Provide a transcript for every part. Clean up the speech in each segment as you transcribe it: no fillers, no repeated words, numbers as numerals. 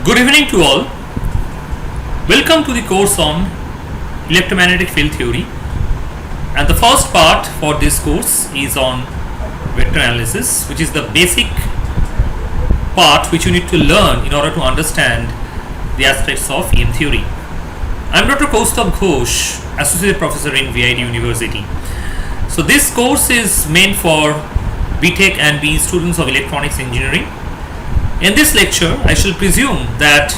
Good evening to all. Welcome to the course on electromagnetic field theory, and the first part for this course is on vector analysis, which is the basic part which you need to learn in order to understand the aspects of EM theory. I am Dr. Kaustubh Ghosh, Associate Professor in VIT University. So this course is meant for BTech and BE students of electronics engineering. In this lecture, I shall presume that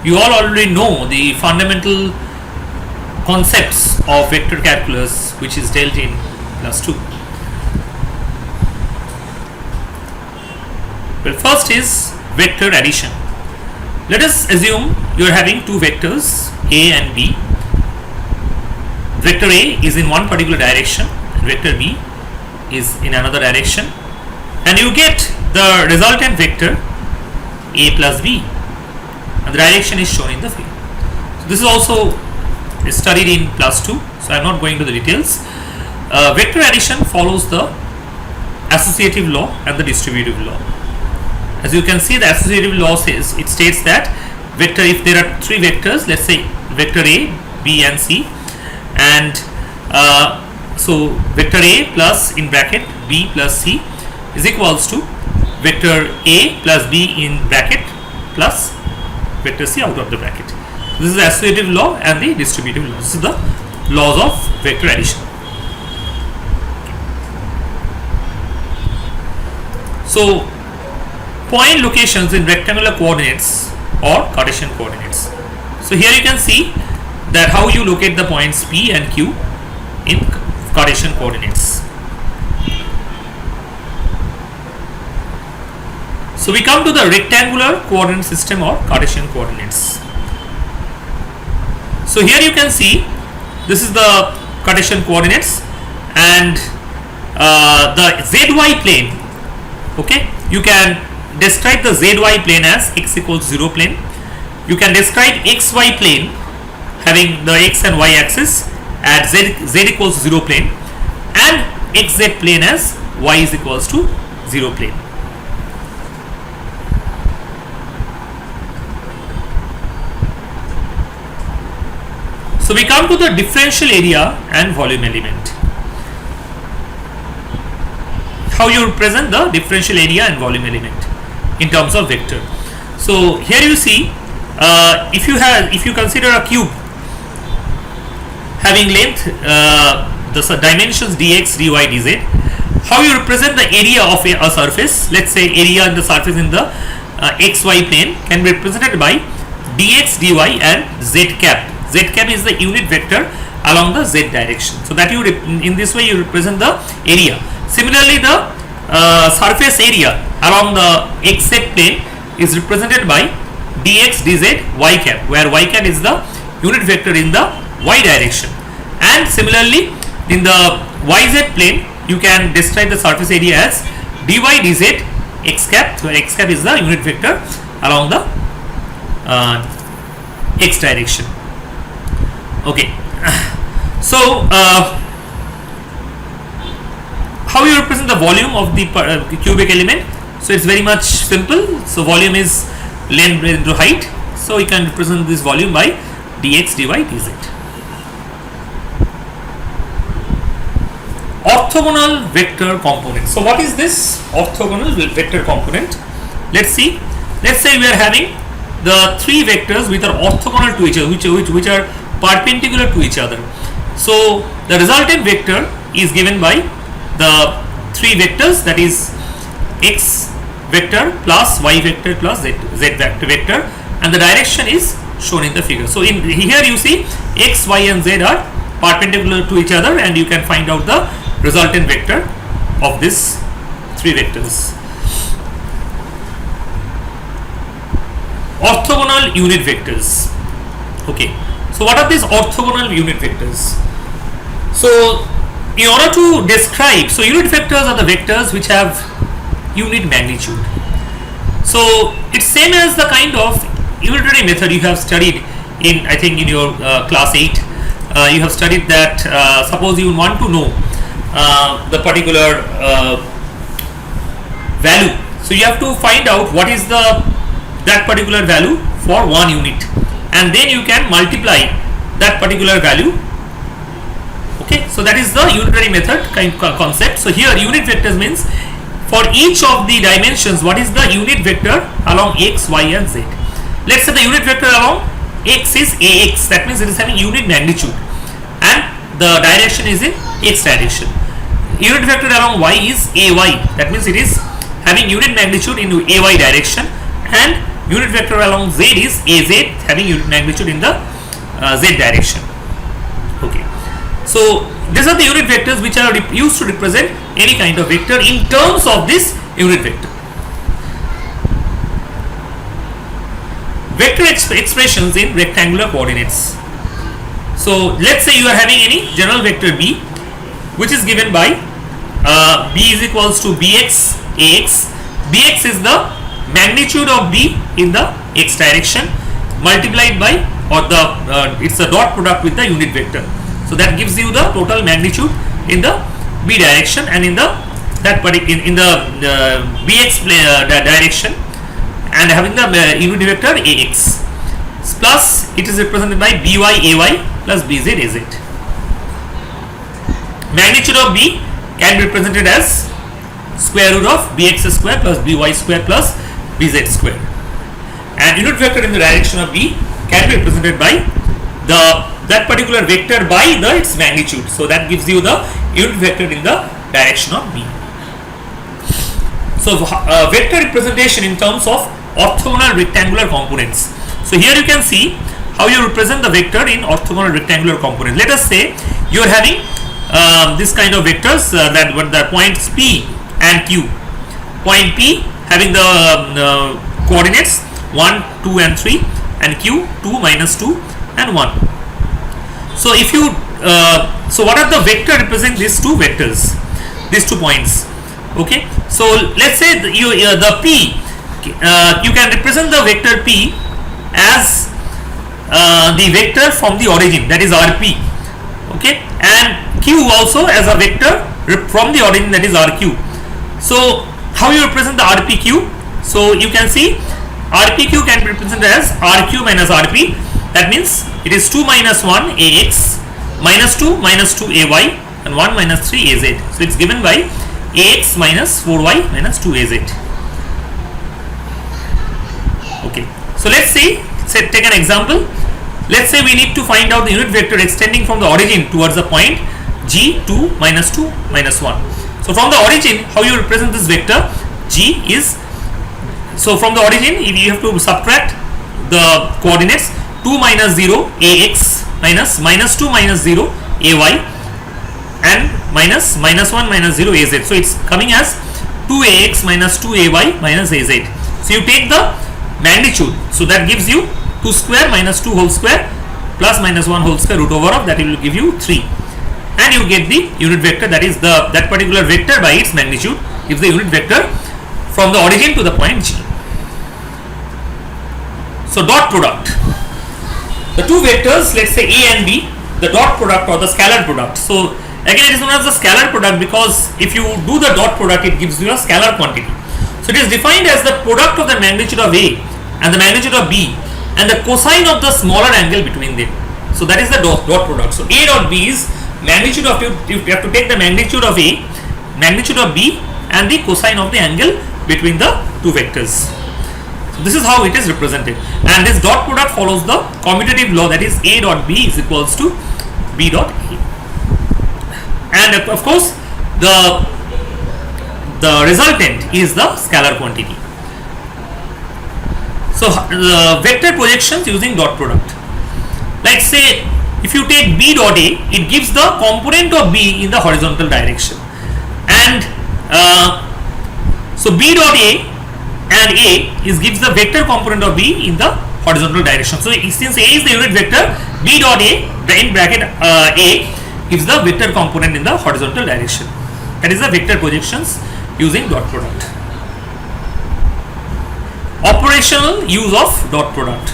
you all already know the fundamental concepts of vector calculus, which is dealt in class 2. Well, first is vector addition. Let us assume you are having two vectors A and B. Vector A is in one particular direction and vector B is in another direction, and you get the resultant vector A plus B, and the direction is shown in the figure. So this is also studied in class 2, so I am not going to the details. Vector addition follows the associative law and the distributive law. As you can see, the associative law says, it states that vector, if there are three vectors, let's say vector A, B and C, and so vector A plus in bracket B plus C is equals to vector A plus B in bracket plus vector C out of the bracket. This is the associative law and the distributive law. This is the laws of vector addition. So point locations in rectangular coordinates or Cartesian coordinates. So here you can see that how you locate the points P and Q in Cartesian coordinates. So we come to the rectangular coordinate system or Cartesian coordinates. So here you can see this is the Cartesian coordinates, and the ZY plane, okay, you can describe the ZY plane as x equals 0 plane. You can describe XY plane having the x and y axis at z equals 0 plane, and XZ plane as y is equals to 0 plane. So we come to the differential area and volume element. How you represent the differential area and volume element in terms of vector. So here you see, if you consider a cube having length, the dimensions dx, dy, dz, how you represent the area of a surface. Let's say area in the surface in the xy plane can be represented by dx, dy and z cap. Z cap is the unit vector along the z direction. So that you in this way you represent the area. Similarly, the surface area along the xz plane is represented by dx, dz, y cap, where y cap is the unit vector in the y direction. And similarly, in the yz plane, you can describe the surface area as dy, dz, x cap, where x cap is the unit vector along the x direction. Okay, so how you represent the volume of the cubic element? So it's very much simple. So volume is length into height. So you can represent this volume by dx, dy, dz. Orthogonal vector component. So what is this orthogonal vector component? Let's see. Let's say we are having the three vectors which are orthogonal to each other, which are perpendicular to each other. So the resultant vector is given by the three vectors, that is x vector plus y vector plus z vector, and the direction is shown in the figure. So in here you see x, y and z are perpendicular to each other, and you can find out the resultant vector of these three vectors. Orthogonal unit vectors. Okay. So what are these orthogonal unit vectors? So in order to describe, so unit vectors are the vectors which have unit magnitude. So it's same as the kind of unitary method you have studied in, I think in your class 8. You have studied that suppose you want to know the particular value. So you have to find out what is the that particular value for 1 unit, and then you can multiply that particular value. Okay, so that is the unitary method concept. So here unit vectors means for each of the dimensions what is the unit vector along x, y and z. Let's say the unit vector along x is ax, that means it is having unit magnitude and the direction is in x direction. Unit vector along y is ay, that means it is having unit magnitude in ay direction, and unit vector along z is az, having unit magnitude in the z direction. Okay, so these are the unit vectors which are used to represent any kind of vector in terms of this unit vector. Vector expressions in rectangular coordinates. So let's say you are having any general vector b, which is given by b is equals to bx ax. Bx is the magnitude of b in the x direction multiplied by, or the it's a dot product with the unit vector. So that gives you the total magnitude in the b direction, and in the in the bx direction, and having the unit vector ax, plus it is represented by by ay plus bz az. Magnitude of b can be represented as square root of bx square plus by square plus bz square, and unit vector in the direction of b can be represented by that particular vector by its magnitude. So that gives you the unit vector in the direction of b. So vector representation in terms of orthogonal rectangular components. So here you can see how you represent the vector in orthogonal rectangular components. Let us say you are having this kind of vectors that were the points p and q. Point p having the coordinates 1, 2 and 3, and q 2, -2 and 1. So if you so what are the vector represent these two vectors, these 2 points? Okay, so let's say the p, you can represent the vector p as the vector from the origin, that is rp. Okay, and q also as a vector from the origin, that is rq. So how you represent the rpq? So you can see rpq can be represented as rq minus rp. That means it is 2 minus 1 ax, -2 -2 ay, and 1 minus 3 az. So it's given by ax minus 4y minus 2 az. Okay, so let's see, take an example. Let's say we need to find out the unit vector extending from the origin towards the point g 2 -2 -1. So from the origin, how you represent this vector? G is, so from the origin, if you have to subtract the coordinates 2 minus 0 ax minus -2 minus 0 ay, and minus -1 minus 0 az. So it's coming as 2ax minus 2ay minus az. So you take the magnitude, so that gives you 2 square minus 2 whole square plus -1 whole square root over of that, it will give you 3, and you get the unit vector, that is that particular vector by its magnitude gives the unit vector from the origin to the point g. So dot product, the two vectors, let's say a and b, the dot product or the scalar product. So again it is known as the scalar product because if you do the dot product, it gives you a scalar quantity. So it is defined as the product of the magnitude of a and the magnitude of b and the cosine of the smaller angle between them. So that is the dot product. So a dot b is magnitude of, you have to take the magnitude of a, magnitude of b, and the cosine of the angle between the two vectors. So this is how it is represented, and this dot product follows the commutative law, that is a dot b is equals to b dot a, and of course the resultant is the scalar quantity. So vector projections using dot product, like say if you take b dot a, it gives the component of b in the horizontal direction, and so b dot a and a gives the vector component of b in the horizontal direction. So since a is the unit vector, b dot a in bracket a gives the vector component in the horizontal direction. That is the vector projections using dot product. Operational use of dot product.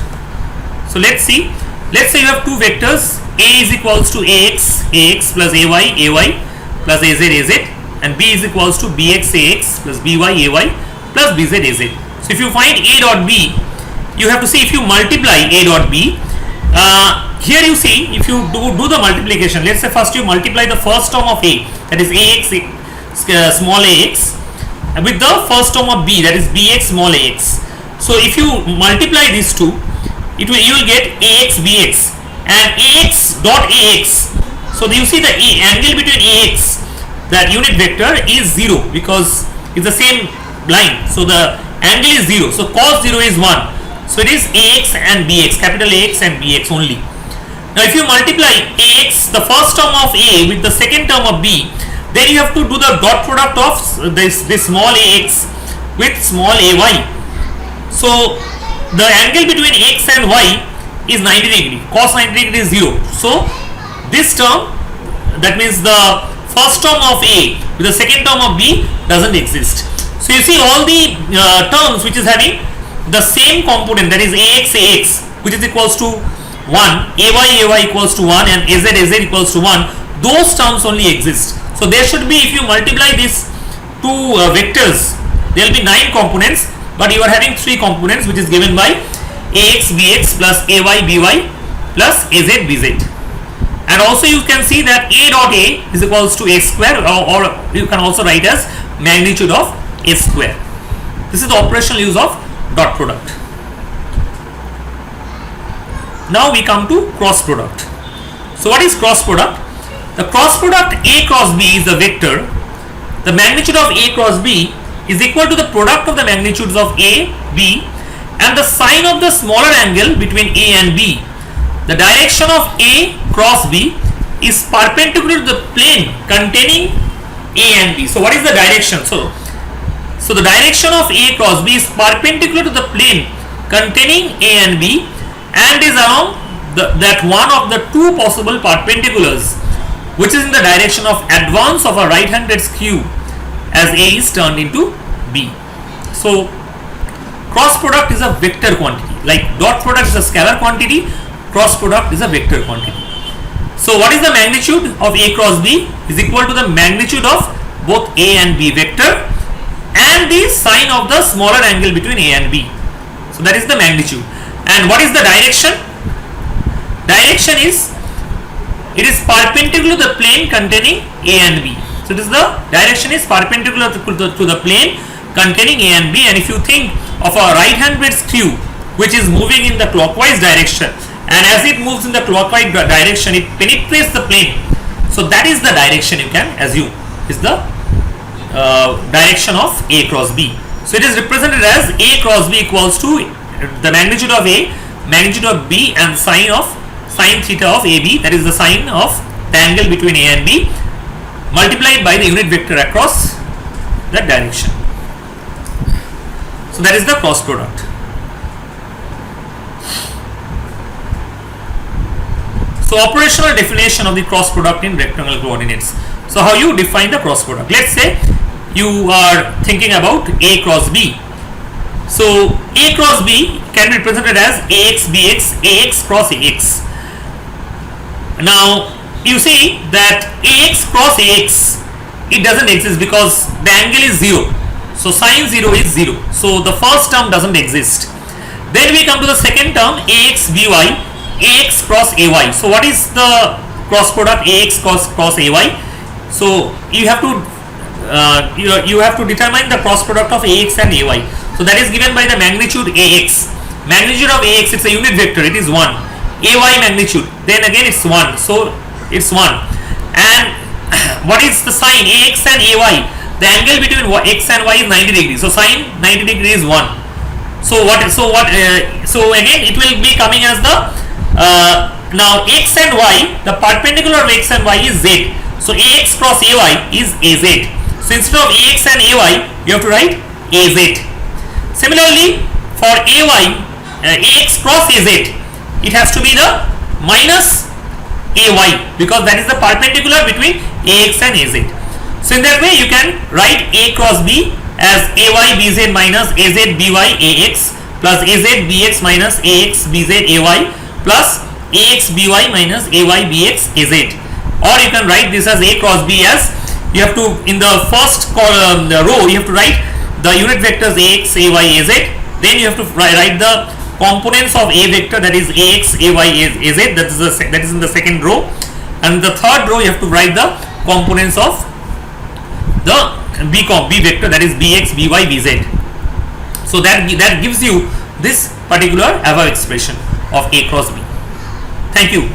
So let's see. Let's say you have two vectors, a is equals to ax plus ay plus az, and b is equals to bx ax plus by plus bz az. So if you find a dot b, you have to see if you multiply A dot B. Here you see if you do the multiplication. Let's say first you multiply the first term of A, that is AX small ax, with the first term of B, that is BX small ax. So if you multiply these two, you will get AX BX and AX dot AX. So you see the angle between AX, that unit vector, is 0 because it's the same line. So the angle is 0. So cos 0 is 1. So it is AX and BX, capital AX and BX only. Now if you multiply AX, the first term of A, with the second term of B, then you have to do the dot product of this small ax with small ay. So the angle between x and y is 90 degree. Cos 90 degree is 0. So this term, that means the first term of A with the second term of B, doesn't exist. So you see all the terms which is having the same component, that is ax which is equals to 1, ay equals to 1, and az equals to 1, those terms only exist. So there should be, if you multiply these two vectors, there will be 9 components, but you are having 3 components, which is given by ax bx plus ay by plus az bz. And also you can see that a dot a is equals to a square, or you can also write as magnitude of a square. This is the operational use of dot product. Now we come to cross product. So what is cross product? The cross product A cross B is the vector. The magnitude of A cross B is equal to the product of the magnitudes of A, B, and the sine of the smaller angle between A and B. The direction of A cross B is perpendicular to the plane containing A and B. So what is the direction? So the direction of A cross B is perpendicular to the plane containing A and B, and is along that one of the two possible perpendiculars, which is in the direction of advance of a right-handed skew as A is turned into B. So cross product is a vector quantity, like dot product is a scalar quantity, cross product is a vector quantity. So what is the magnitude of A cross B? Is equal to the magnitude of both A and B vector and the sine of the smaller angle between A and B. So that is the magnitude. And what is the direction? Direction is, it is perpendicular to the plane containing A and B. So it is the direction is perpendicular to the plane containing A and B. And if you think of a right-handed skew which is moving in the clockwise direction, and as it moves in the clockwise direction, it penetrates the plane. So that is the direction you can assume is the direction of A cross B. So it is represented as A cross B equals to the magnitude of A, magnitude of B, and sine theta of AB, that is the sine of the angle between A and B, multiplied by the unit vector across that direction. So that is the cross product. So operational definition of the cross product in rectangular coordinates. So how you define the cross product? Let's say you are thinking about A cross B. So A cross B can be represented as AX BX, AX cross AX. Now you see that AX cross AX, it doesn't exist because the angle is 0. So sine 0 is 0. So the first term doesn't exist. Then we come to the second term, AX BY, AX cross AY. So what is the cross product AX cross AY? So you have to you have to determine the cross product of AX and AY. So that is given by the magnitude AX. Magnitude of AX, it's a unit vector, it is 1. AY magnitude, then again it's 1. So it's 1. And what is the sine AX and AY? The angle between X and Y is 90 degrees. So sine 90 degrees is 1. So again it will be coming as the now X and Y, the perpendicular of X and Y is Z. So AX cross AY is AZ. So instead of AX and AY, you have to write AZ. Similarly, for AY, AX cross AZ, it has to be the minus AY because that is the perpendicular between AX and AZ. So in that way, you can write A cross B as AY BZ minus AZ BY AX plus AZ BX minus AX BZ AY plus AX BY minus AY BX AZ. Or you can write this as A cross B as, you have to, in the first column, the row, you have to write the unit vectors AX, AY, AZ. Then you have to write the components of a vector, that is ax, ay, az, that is in the second row, and the third row you have to write the components of the b vector, that is bx, by, bz. So that gives you this particular above expression of a cross b. Thank you.